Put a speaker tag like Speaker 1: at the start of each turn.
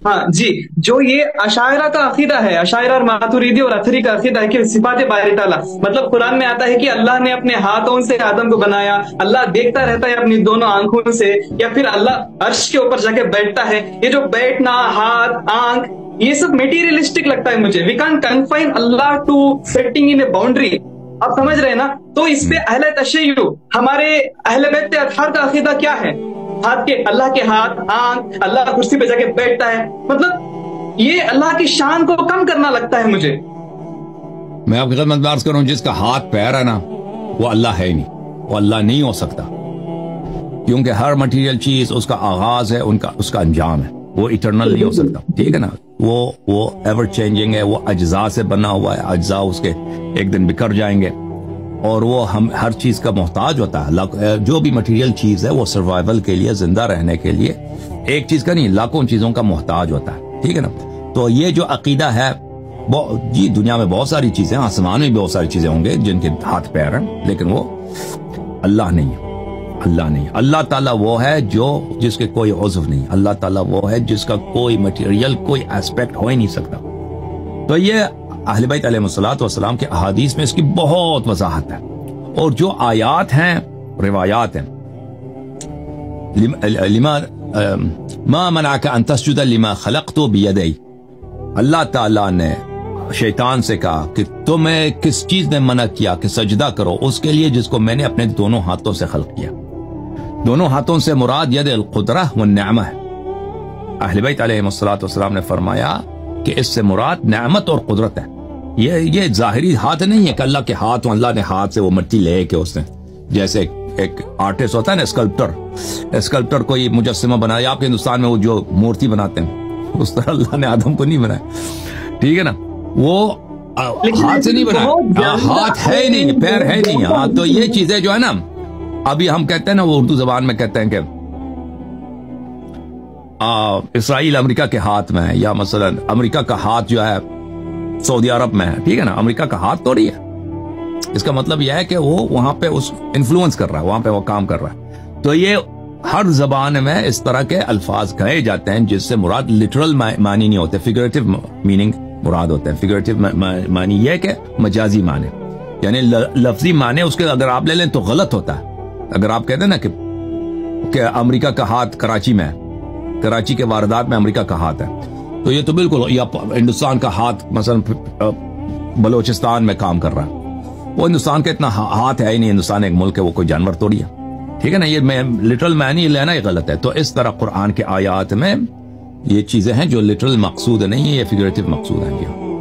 Speaker 1: हाँ जी। जो ये अशायरा का अकीदा है, अशायरा और मातुरीदी और अथरी का अकीदा है कि सिफात बारी ताला, मतलब कुरान में आता है कि अल्लाह ने अपने हाथों से आदम को बनाया, अल्लाह देखता रहता है अपनी दोनों आंखों से, या फिर अल्लाह अर्श के ऊपर जाके बैठता है। ये जो बैठना, हाथ, आंख, ये सब मेटीरियलिस्टिक लगता है मुझे। वी कांट कन्फाइन अल्लाह to setting in a boundary. आप समझ रहे हैं ना? तो इस पे अहले तशय्युअ, हमारे अहले बैत अतहार का अकीदा क्या है? हाथ के, अल्लाह के हाथ, आंख, अल्लाह कुर्सी पे जाके बैठता है, मतलब ये अल्लाह की शान को कम करना लगता है मुझे।
Speaker 2: मैं आपकी खिदमत में अर्ज करूं, जिसका हाथ पैर है ना, वो अल्लाह है ही नहीं, वो अल्लाह नहीं हो सकता। क्योंकि हर मटेरियल चीज उसका आगाज है, उसका अंजाम है, वो इटरनल नहीं हो सकता। ठीक है ना? वो एवर चेंजिंग है, वो अज्जा से बना हुआ है, अज्जा उसके एक दिन बिखर जाएंगे, और वो हम हर चीज का मोहताज होता है। जो भी मटेरियल चीज है वो सर्वाइवल के लिए, जिंदा रहने के लिए, एक चीज का नहीं लाखों चीजों का मोहताज होता है। ठीक है ना? तो ये जो अकीदा है, जी दुनिया में बहुत सारी चीजें, आसमान में भी बहुत सारी चीजें होंगे जिनके हाथ पैर हैं, लेकिन वो अल्लाह नहीं है। अल्लाह नहीं, अल्लाह ताला वो है जो जिसके कोई उज़्व नहीं, अल्लाह ताला वो है जिसका कोई मटेरियल, कोई एस्पेक्ट हो ही नहीं सकता। तो ये अहले बैत अलैहिस्सलातु वस्सलाम के अहादीस में इसकी बहुत वजाहत है। और जो आयात हैं, रिवायात हैं, लिमा मा मनाका अन तस्जुदा लिमा खलक़तु बियदै, अल्लाह ताला ने शैतान से कहा कि तुम्हें किस चीज ने मना किया कि सजदा करो उसके लिए जिसको मैंने अपने दोनों हाथों से खल्क किया। दोनों हाथों से मुराद यद अल कुदरा व नेअमा है। अहले बैत अलैहिस्सलातु वस्सलाम ने फरमाया कि इससे मुराद नेमत और कुदरत है। ये जाहिरी हाथ नहीं है कि अल्लाह के हाथ, अल्लाह ने हाथ से वो मिट्टी ले के उसने, जैसे एक आर्टिस्ट होता है ना, स्कल्प्टर कोई मुजस्सिमा बनाया, आपके हिंदुस्तान में वो जो मूर्ति बनाते हैं, उस तरह अल्लाह ने आदम को नहीं बनाया। ठीक है ना? वो हाथ से नहीं बनाया, हाथ है ही नहीं, पैर है नहीं। हाँ, तो ये चीजें जो है ना, अभी हम कहते हैं ना, वो उर्दू जबान में कहते हैं कि इसराइल अमेरिका के हाथ में है, या मसलन अमेरिका का हाथ जो है सऊदी अरब में है। ठीक है ना? अमेरिका का हाथ थोड़ी है। इसका मतलब यह है कि वो वहां पे उस इन्फ्लुएंस कर रहा है, वहां पे वो काम कर रहा है। तो ये हर जबान में इस तरह के अल्फाज कहे जाते हैं जिससे मुराद लिटरल मानी नहीं होते, फिगरेटिव मीनिंग मुराद होते हैं। फिगरेटिव मानी यह कि मजाजी माने, यानी लफ्जी माने उसके अगर आप ले लें तो गलत होता है। अगर आप कहते हैं ना कि अमेरिका का हाथ कराची में है, कराची के वारदात में अमेरिका का हाथ है, तो ये तो बिल्कुल, या हिंदुस्तान का हाथ मसलन बलोचिस्तान में काम कर रहा है, वो हिंदुस्तान का इतना हाथ है ही नहीं। हिंदुस्तान एक मुल्क है, वो कोई जानवर तोड़ी है। ठीक है ना? ये लिटरल मानी लेना ही गलत है। तो इस तरह कुरान के आयात में ये चीजें हैं जो लिटरल मकसूद नहीं है, ये फिगरेटिव मकसूद हैं।